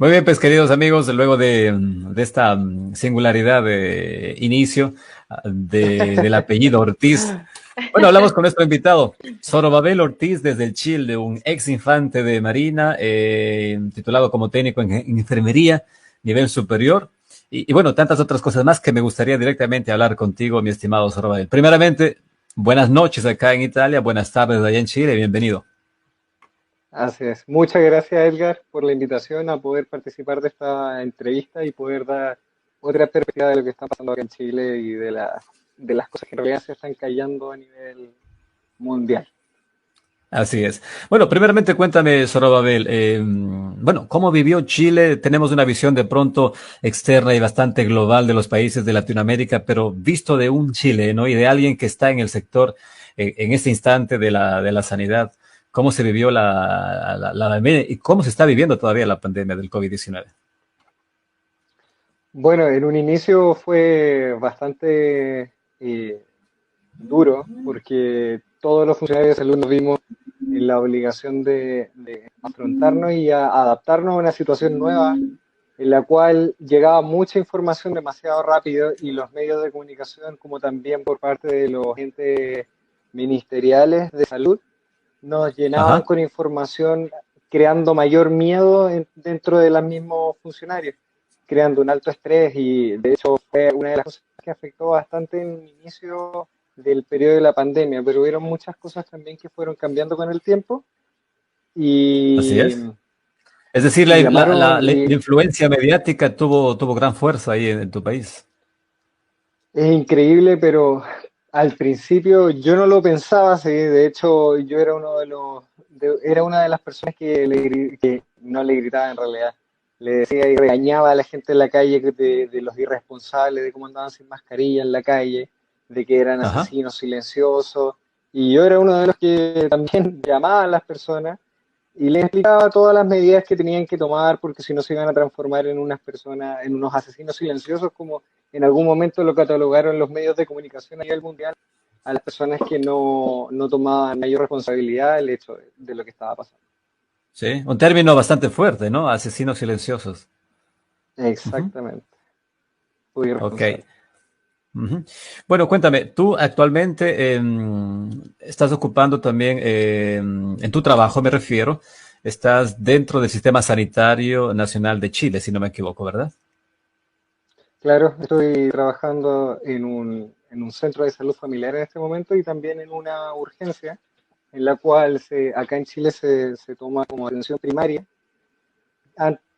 Muy bien, pues queridos amigos, luego de esta singularidad de inicio del apellido Ortiz, bueno, hablamos con nuestro invitado, Zorobabel Ortiz, desde el Chile, un ex infante de Marina, titulado como técnico en enfermería, nivel superior, y bueno, tantas otras cosas más que me gustaría directamente hablar contigo, mi estimado Zorobabel. Primeramente, buenas noches acá en Italia, buenas tardes allá en Chile, bienvenido. Así es. Muchas gracias, Edgar, por la invitación a poder participar de esta entrevista y poder dar otra perspectiva de lo que está pasando acá en Chile y de las cosas que en realidad se están callando a nivel mundial. Así es. Bueno, primeramente cuéntame, Zorobabel, bueno, ¿cómo vivió Chile? Tenemos una visión de pronto externa y bastante global de los países de Latinoamérica, pero visto de un chileno y de alguien que está en el sector en este instante de la sanidad, ¿cómo se vivió y cómo se está viviendo todavía la pandemia del COVID-19? Bueno, en un inicio fue bastante duro porque todos los funcionarios de salud nos vimos en la obligación de afrontarnos y adaptarnos a una situación nueva en la cual llegaba mucha información demasiado rápido y los medios de comunicación, como también por parte de los entes ministeriales de salud, nos llenaban Ajá. con información creando mayor miedo dentro de los mismos funcionarios, creando un alto estrés y de hecho fue una de las cosas que afectó bastante en el inicio del periodo de la pandemia, pero hubieron muchas cosas también que fueron cambiando con el tiempo Así y, es. Es decir, y llamaron, la influencia mediática tuvo gran fuerza ahí en tu país. es increíble, pero al principio yo no lo pensaba así. De hecho, yo era uno de era una de las personas que no le gritaba en realidad. Le decía y regañaba a la gente en la calle de los irresponsables, de cómo andaban sin mascarilla en la calle, de que eran Ajá. asesinos silenciosos. Y yo era uno de los que también llamaba a las personas y les explicaba todas las medidas que tenían que tomar porque si no se iban a transformar en unas personas, en unos asesinos silenciosos como en algún momento lo catalogaron los medios de comunicación a nivel mundial a las personas que no tomaban mayor responsabilidad del hecho de lo que estaba pasando. Sí, un término bastante fuerte, ¿no? Asesinos silenciosos. Ujú. Exactamente, fui Ok. irresponsable. Ujú. Bueno, cuéntame, tú actualmente estás ocupando también, en tu trabajo me refiero, estás dentro del Sistema Sanitario Nacional de Chile, si no me equivoco, ¿verdad? Claro, estoy trabajando en un centro de salud familiar en este momento y también en una urgencia en la cual acá en Chile se toma como atención primaria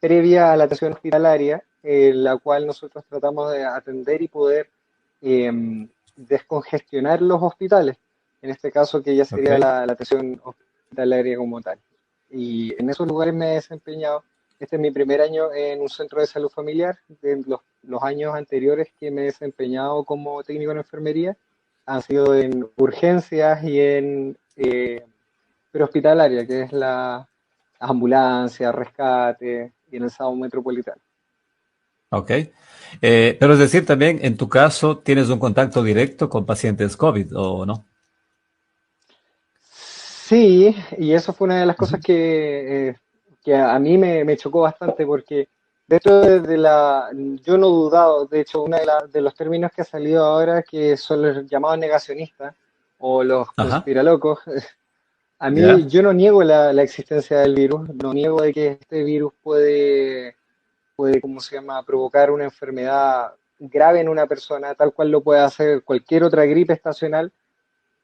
previa a la atención hospitalaria, la cual nosotros tratamos de atender y poder descongestionar los hospitales, en este caso que ya Ok. sería la atención hospitalaria como tal. Y en esos lugares me he desempeñado. Este es mi primer año en un centro de salud familiar. De los años anteriores que me he desempeñado como técnico en enfermería han sido en urgencias y en prehospitalaria, que es la ambulancia, rescate y en el SAMU metropolitano. Ok. Pero es decir, también en tu caso tienes un contacto directo con pacientes COVID, ¿o no? Sí, y eso fue una de las Ujú. cosas que a mí me chocó bastante porque dentro de yo no he dudado, de hecho, uno de los términos que ha salido ahora que son los llamados negacionistas o los Ajá. conspiralocos, a mí Ya. yo no niego la existencia del virus, no niego de que este virus puede, ¿cómo se llama?, provocar una enfermedad grave en una persona, tal cual lo puede hacer cualquier otra gripe estacional,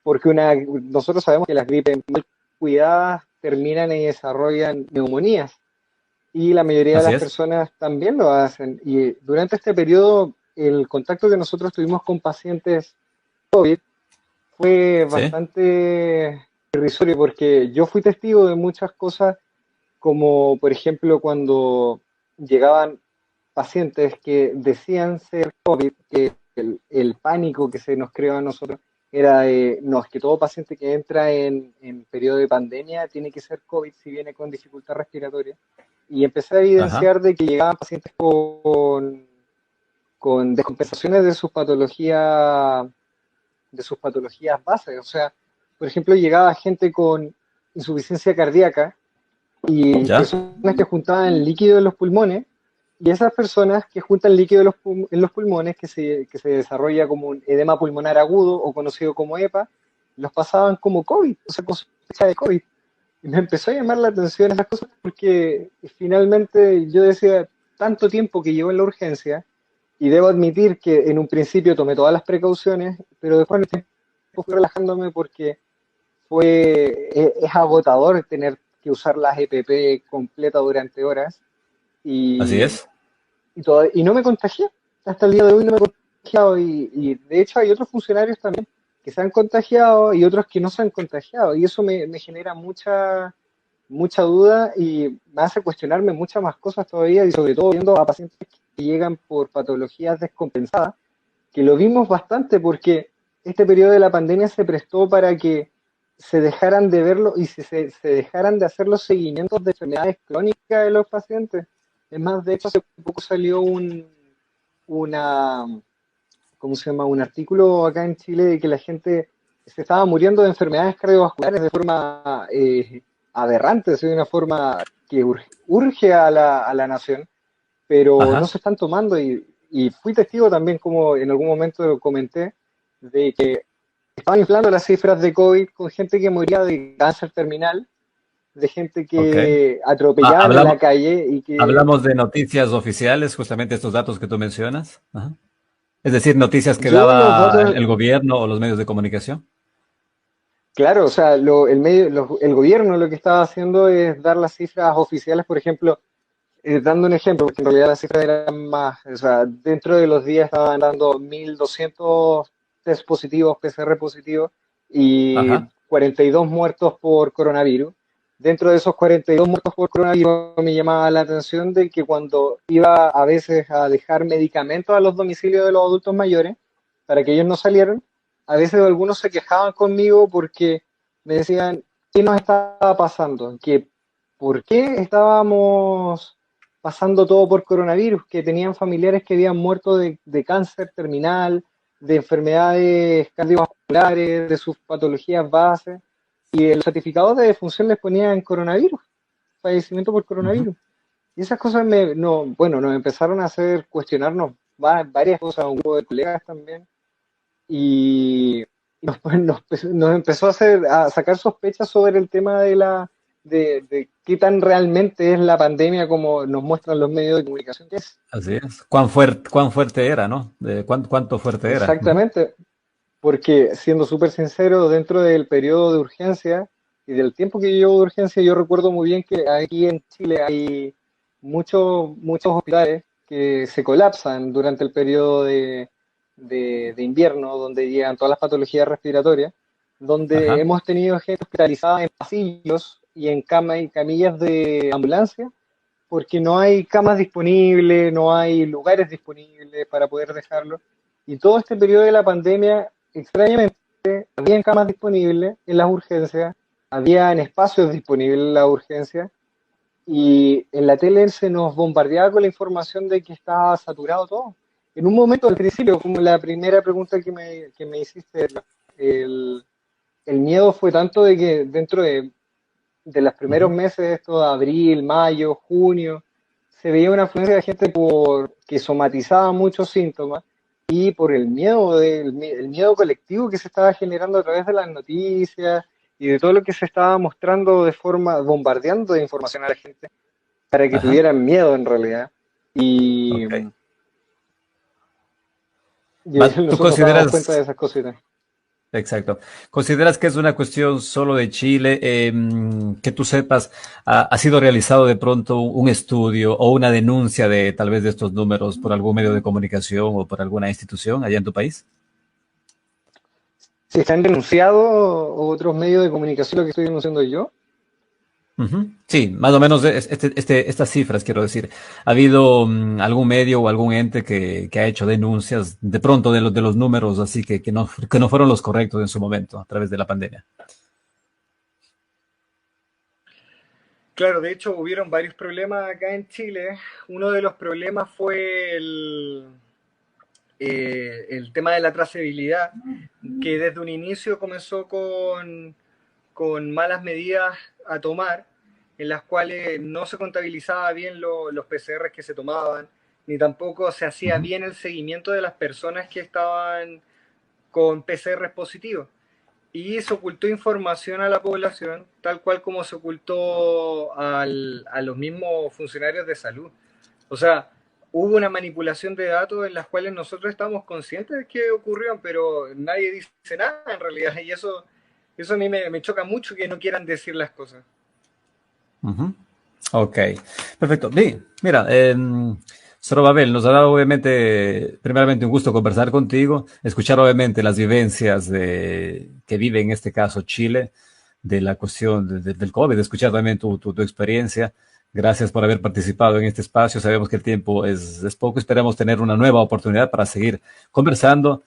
porque nosotros sabemos que las gripes mal cuidadas terminan y desarrollan neumonías, y la mayoría de Así las es. personas también lo hacen. Y durante este periodo, el contacto que nosotros tuvimos con pacientes fue Sí. bastante irrisorio, porque yo fui testigo de muchas cosas, como por ejemplo cuando llegaban pacientes que decían ser COVID, que el pánico que se nos creó a nosotros era de, no, es que todo paciente que entra en periodo de pandemia tiene que ser COVID si viene con dificultad respiratoria. Y empecé a Ajá. evidenciar de que llegaban pacientes con descompensaciones de sus patologías bases. O sea, por ejemplo, llegaba gente con insuficiencia cardíaca y ¿Ya? personas que juntaban líquido en los pulmones, y esas personas que juntan líquido en los pulmones, que se desarrolla como un edema pulmonar agudo o conocido como EPA, los pasaban como COVID, o sea, con sospecha de COVID. Y me empezó a llamar la atención esas cosas porque finalmente yo decía, tanto tiempo que llevo en la urgencia, y debo admitir que en un principio tomé todas las precauciones, pero después en el tiempo fui relajándome porque es agotador tener que usar las EPP completa durante horas Así y, es. y no me contagié. Hasta el día de hoy no me he contagiado y de hecho hay otros funcionarios también que se han contagiado y otros que no se han contagiado y eso me genera mucha duda y me hace cuestionarme muchas más cosas todavía y sobre todo viendo a pacientes que llegan por patologías descompensadas, que lo vimos bastante porque este periodo de la pandemia se prestó para que se dejaran de verlo y se dejaran de hacer los seguimientos de enfermedades crónicas de los pacientes. Es más, de hecho, hace poco salió una, ¿cómo se llama? Un artículo acá en Chile de que la gente se estaba muriendo de enfermedades cardiovasculares de forma aberrante, de una forma que urge a la nación, pero no Ajá. se están tomando y fui testigo también, como en algún momento lo comenté, de que estaban inflando las cifras de COVID con gente que moría de cáncer terminal, de gente Ok. que atropellaban en la Hablamos, calle y que hablamos de noticias oficiales, justamente estos datos que tú mencionas. Ajá. Es decir, noticias que yo los daba datos, el gobierno o los medios de comunicación. claro, o sea, el gobierno lo que estaba haciendo es dar las cifras oficiales, por ejemplo, dando un ejemplo, porque en realidad las cifras eran más, o sea, dentro de los días estaban dando 1.200 test positivos, PCR positivos y Ajá. 42 muertos por coronavirus. Dentro de esos 42 muertos por coronavirus me llamaba la atención de que cuando iba a veces a dejar medicamentos a los domicilios de los adultos mayores para que ellos no salieran, a veces algunos se quejaban conmigo porque me decían, ¿qué nos estaba pasando? Que ¿por qué estábamos pasando todo por coronavirus? Que tenían familiares que habían muerto de cáncer terminal, de enfermedades cardiovasculares, de sus patologías bases, y el certificado de defunción les ponían coronavirus, fallecimiento por Ujú. coronavirus. Y esas cosas no, bueno, nos empezaron a hacer cuestionarnos varias cosas, un grupo de colegas también, y nos empezó a hacer a sacar sospechas sobre el tema de qué tan realmente es la pandemia como nos muestran los medios de comunicación que es. Así es. Cuán fuerte era, ¿no? Cuánto fuerte era. Ujú. Exactamente, porque siendo súper sincero, dentro del periodo de urgencia y del tiempo que yo llevo de urgencia, yo recuerdo muy bien que aquí en Chile hay muchos hospitales que se colapsan durante el periodo de invierno, donde llegan todas las patologías respiratorias, donde Ajá. hemos tenido gente hospitalizada en pasillos y en cama y camillas de ambulancia, porque no hay camas disponibles, no hay lugares disponibles para poder dejarlo. Y todo este periodo de la pandemia, extrañamente, había camas disponibles en las urgencias, habían espacios disponibles en las urgencias, y en la tele se nos bombardeaba con la información de que estaba saturado todo. En un momento, al principio, como la primera pregunta que me hiciste, el, el miedo fue tanto de que dentro de los primeros Ujú. meses, esto de abril, mayo, junio, se veía una afluencia de gente que somatizaba muchos síntomas y por el miedo colectivo que se estaba generando a través de las noticias y de todo lo que se estaba mostrando de forma, bombardeando de información a la gente para que Ajá. tuvieran miedo en realidad. Y, Ok. y ahí ¿Tú nosotros nos dábamos cuenta de consideras, esas cositas. exacto, consideras que es una cuestión solo de Chile? Que tú sepas, ¿ha sido realizado de pronto un estudio o una denuncia de tal vez de estos números por algún medio de comunicación o por alguna institución allá en tu país? Si se han denunciado otros medios de comunicación lo que estoy denunciando yo, Ujú. Sí, más o menos estas cifras, quiero decir. ¿Ha habido algún medio o algún ente que ha hecho denuncias de pronto de los números así que no fueron los correctos en su momento a través de la pandemia? claro, de hecho hubieron varios problemas acá en Chile. Uno de los problemas fue el tema de la trazabilidad, que desde un inicio comenzó con malas medidas a tomar en las cuales no se contabilizaba bien los PCR que se tomaban, ni tampoco se hacía Ujú. bien el seguimiento de las personas que estaban con PCR positivos. Y se ocultó información a la población, tal cual como se ocultó a los mismos funcionarios de salud. O sea, hubo una manipulación de datos en las cuales nosotros estamos conscientes de que ocurrió, pero nadie dice nada en realidad. Y eso a mí me choca mucho que no quieran decir las cosas. Ujú. Ok, perfecto. Sí, mira, Zorobabel, nos ha dado obviamente, primeramente un gusto conversar contigo, escuchar obviamente las vivencias que vive en este caso Chile, de la cuestión del COVID, escuchar también tu experiencia. Gracias por haber participado en este espacio. Sabemos que el tiempo es poco. Esperamos tener una nueva oportunidad para seguir conversando,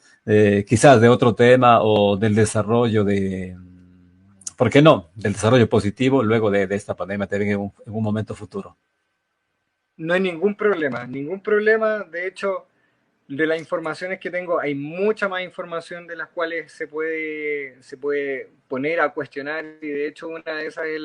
quizás de otro tema o del desarrollo ¿por qué no? Del desarrollo positivo luego de esta pandemia también en un momento futuro. No hay ningún problema, ningún problema. De hecho, de las informaciones que tengo, hay mucha más información de las cuales se puede poner a cuestionar y de hecho una de esas es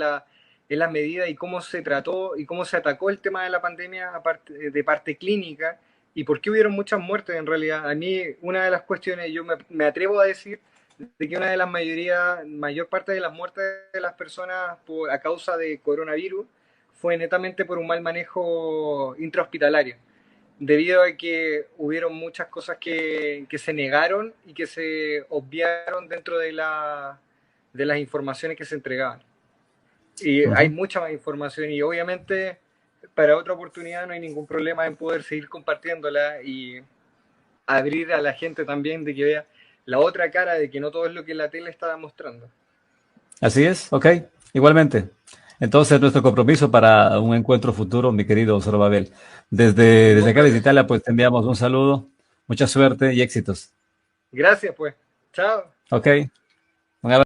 la medida y cómo se trató y cómo se atacó el tema de la pandemia de parte clínica y por qué hubieron muchas muertes en realidad. A mí una de las cuestiones, me atrevo a decir de que una de las mayor parte de las muertes de las personas a causa de coronavirus fue netamente por un mal manejo intrahospitalario debido a que hubieron muchas cosas que se negaron y que se obviaron dentro de las informaciones que se entregaban. Y hay Ujú. mucha más información y obviamente para otra oportunidad no hay ningún problema en poder seguir compartiéndola y abrir a la gente también de que vea la otra cara de que no todo es lo que la tele está mostrando. Así es, ok, igualmente. Entonces, nuestro compromiso para un encuentro futuro, mi querido Zorobabel. Desde Ningún acá, desde problema. Italia, pues te enviamos un saludo, mucha suerte y éxitos. Gracias pues. Chao. Ok.